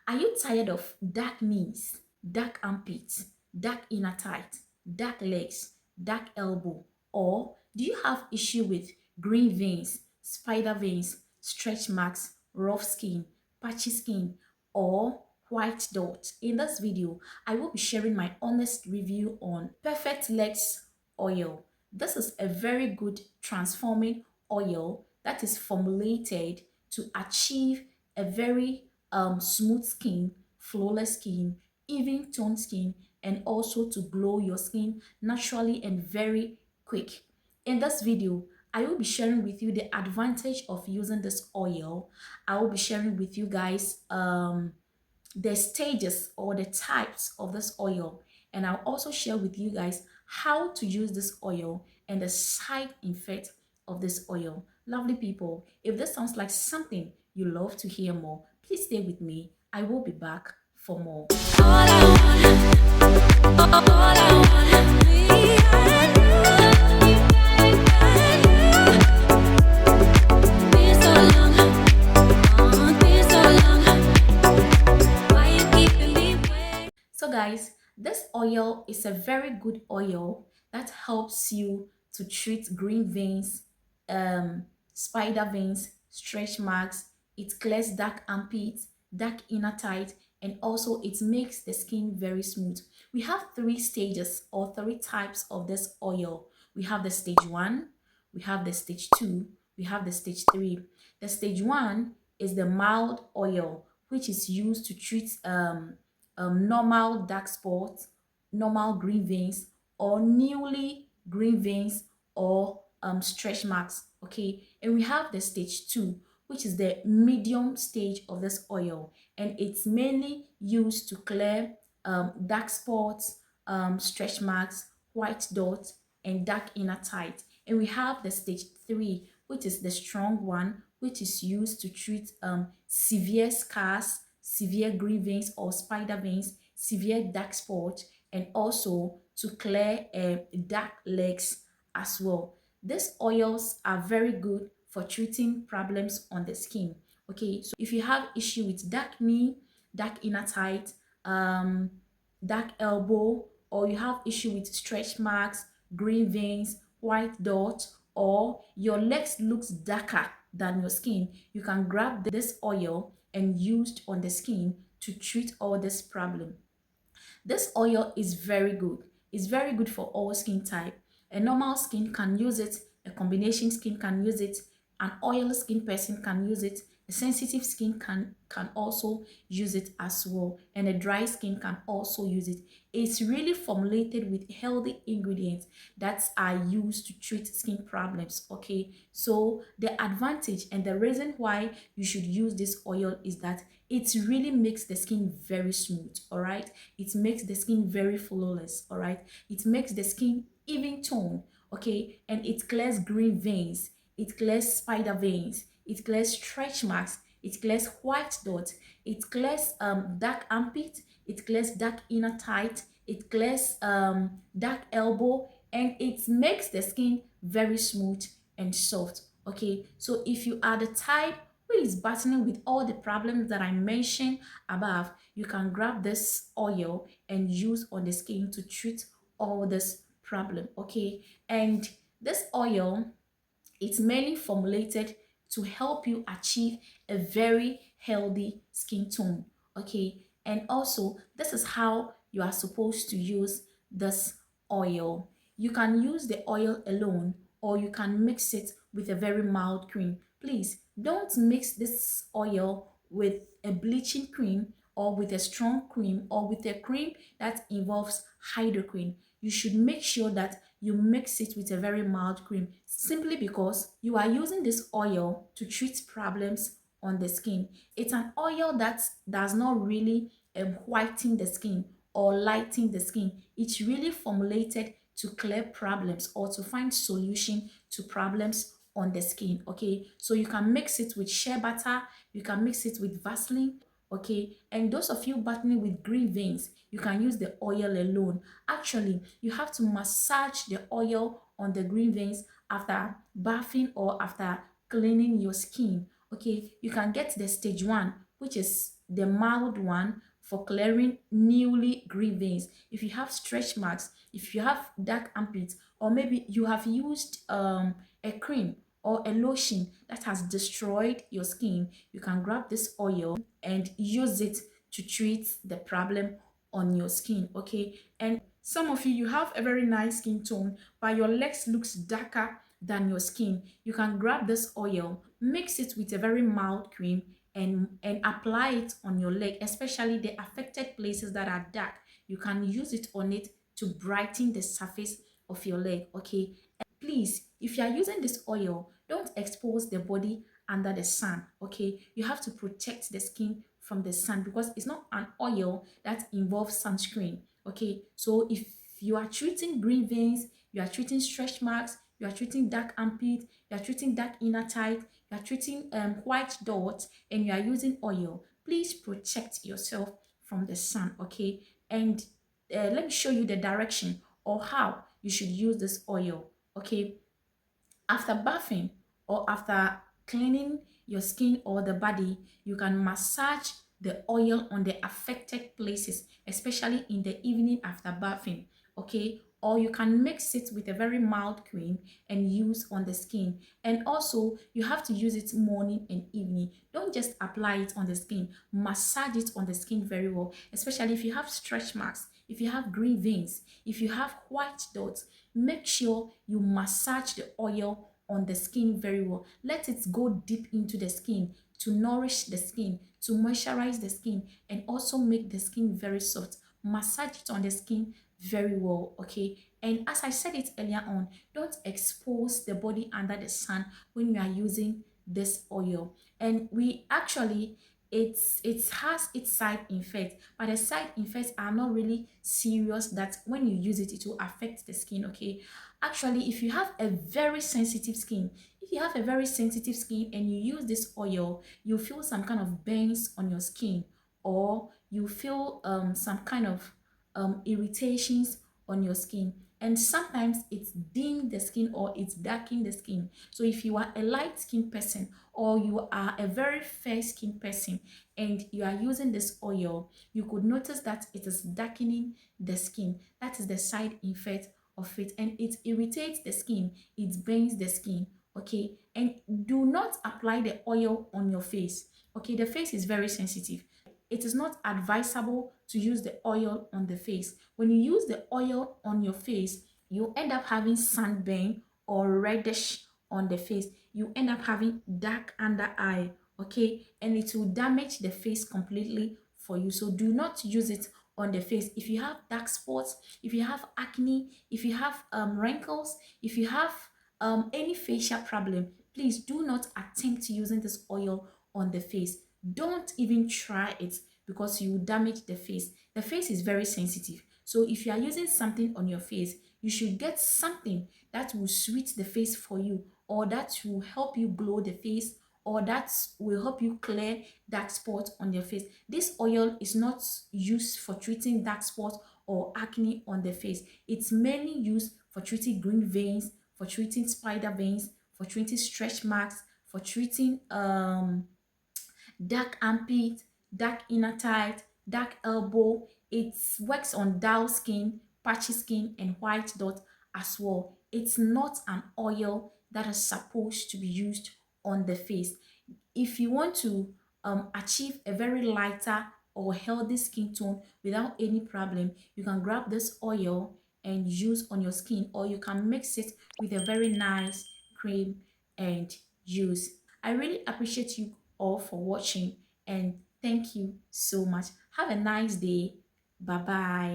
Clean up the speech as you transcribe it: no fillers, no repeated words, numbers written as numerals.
Are you tired of dark knees, dark armpits, dark inner thigh, dark legs, dark elbow? Or do you have issue with green veins, spider veins, stretch marks, rough skin, patchy skin, or white dots? In this video, I will be sharing my honest review on Perfect Legs oil. This is a very good transforming oil that is formulated to achieve a very smooth skin, flawless skin, even toned skin, and also to glow your skin naturally and very quick. In this video, I will be sharing with you the advantage of using this oil. I will be sharing with you guys the stages or the types of this oil, and I'll also share with you guys how to use this oil and the side effect of this oil. Lovely people, if this sounds like something you love to hear more, please stay with me. I will be back for more. So guys, this oil is a very good oil that helps you to treat green veins, spider veins, stretch marks. It clears dark armpits, dark inner thigh, and also it makes the skin very smooth. We have three stages or three types of this oil. We have the stage 1, we have the stage 2, we have the stage 3. The stage 1 is the mild oil, which is used to treat normal dark spots, normal green veins, or newly green veins, or stretch marks. Okay, and we have the stage 2, which is the medium stage of this oil, and it's mainly used to clear dark spots, stretch marks, white dots, and dark inner thigh. And we have the stage 3, which is the strong one, which is used to treat severe scars, severe green veins or spider veins, severe dark spots, and also to clear dark legs as well. These oils are very good for treating problems on the skin. Okay, so if you have issue with dark knee, dark inner thigh, um, dark elbow, or you have issue with stretch marks, green veins, white dots, or your legs looks darker than your skin, you can grab this oil and use on the skin to treat all this problem. This oil is very good. It's very good for all skin type. A normal skin can use it, a combination skin can use it, an oily skin person can use it, a sensitive skin can also use it as well, and a dry skin can also use it. It's really formulated with healthy ingredients that are used to treat skin problems. Okay, so the advantage and the reason why you should use this oil is that it really makes the skin very smooth. All right, it makes the skin very flawless. All right, it makes the skin even tone. Okay, and it clears green veins, it clears spider veins, it clears stretch marks, it clears white dots, it clears dark armpit, it clears dark inner thigh, it clears dark elbow, and it makes the skin very smooth and soft. Okay, so if you are the type who is battling with all the problems that I mentioned above, you can grab this oil and use on the skin to treat all this problem. Okay, and this oil, it's mainly formulated to help you achieve a very healthy skin tone. Okay, and also this is how you are supposed to use this oil. You can use the oil alone, or you can mix it with a very mild cream. Please don't mix this oil with a bleaching cream, or with a strong cream, or with a cream that involves hydroquine. You should make sure that you mix it with a very mild cream, simply because you are using this oil to treat problems on the skin. It's an oil that does not really whiten the skin or lighten the skin. It's really formulated to clear problems or to find solution to problems on the skin. Okay, so you can mix it with shea butter, you can mix it with Vaseline. Okay, and those of you battling with green veins, you can use the oil alone. Actually, you have to massage the oil on the green veins after bathing or after cleaning your skin. Okay, you can get the stage 1, which is the mild one for clearing newly green veins. If you have stretch marks, if you have dark armpits, or maybe you have used a cream or a lotion that has destroyed your skin, you can grab this oil and use it to treat the problem on your skin. Okay, and some of you have a very nice skin tone, but your legs looks darker than your skin. You can grab this oil, mix it with a very mild cream, and apply it on your leg, especially the affected places that are dark. You can use it on it to brighten the surface of your leg. Okay, please, if you are using this oil, don't expose the body under the sun. Okay, you have to protect the skin from the sun because it's not an oil that involves sunscreen. Okay, so if you are treating green veins, you are treating stretch marks, you are treating dark armpit, you are treating dark inner thigh, you are treating white dots, and you are using oil, please protect yourself from the sun. Okay, and let me show you the direction or how you should use this oil. Okay, after bathing or after cleaning your skin or the body, you can massage the oil on the affected places, especially in the evening after bathing. Okay, or you can mix it with a very mild cream and use on the skin. And also, you have to use it morning and evening. Don't just apply it on the skin, massage it on the skin very well, especially if you have stretch marks, if you have green veins, if you have white dots. Make sure you massage the oil on the skin very well. Let it go deep into the skin to nourish the skin, to moisturize the skin, and also make the skin very soft. Massage it on the skin very well. Okay, and as I said it earlier on, don't expose the body under the sun when you are using this oil. And we actually, it has its side effects, but the side effects are not really serious that when you use it, it will affect the skin. Okay, actually, if you have a very sensitive skin, if you have a very sensitive skin and you use this oil, you feel some kind of burns on your skin, or you feel some kind of irritations on your skin, and sometimes it's dim the skin or it's darken the skin. So if you are a light skin person or you are a very fair skin person and you are using this oil, you could notice that it is darkening the skin. That is the side effect of it, and it irritates the skin, it burns the skin. Okay, and do not apply the oil on your face. Okay, the face is very sensitive. It is not advisable to use the oil on the face. When you use the oil on your face, you end up having sunburn or reddish on the face. You end up having dark under eye. Okay, and it will damage the face completely for you. So do not use it on the face. If you have dark spots, if you have acne, if you have wrinkles, if you have any facial problem, please do not attempt using this oil on the face. Don't even try it because you will damage the face. The face is very sensitive. So if you are using something on your face, you should get something that will sweet the face for you, or that will help you glow the face, or that will help you clear dark spots on your face. This oil is not used for treating dark spots or acne on the face. It's mainly used for treating green veins, for treating spider veins, for treating stretch marks, for treating dark armpit, dark inner thigh, dark elbow. It works on dull skin, patchy skin, and white dot as well. It's not an oil that is supposed to be used on the face. If you want to achieve a very lighter or healthy skin tone without any problem, you can grab this oil and use on your skin, or you can mix it with a very nice cream and use. I really appreciate you all for watching, and thank you so much. Have a nice day. Bye bye.